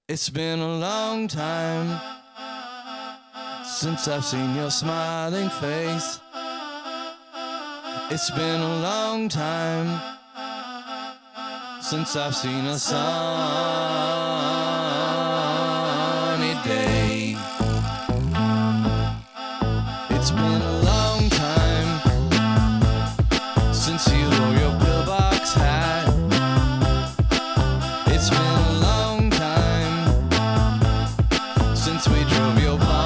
It's been a long time since I've seen your smiling face. It's been a long time since I've seen a sunny day. It's been a long time since you wore your pillbox hat. It's been a long time since we drove your Pontiac.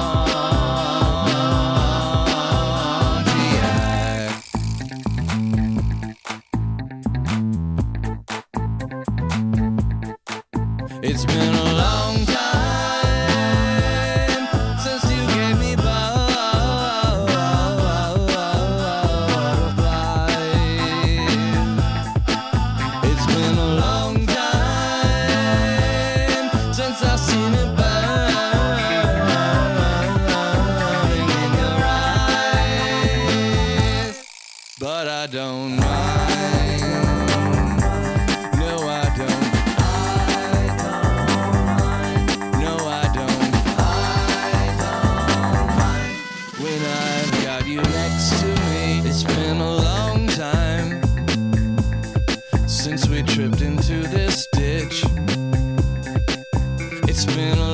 It's been a long time since you gave me butterflies. It's been a long time since I've seen it burning in your eyes. But I don't mind. No, I don't. No, I don't. When I've got you next to me. It's been a long time since we tripped into this ditch. It's been a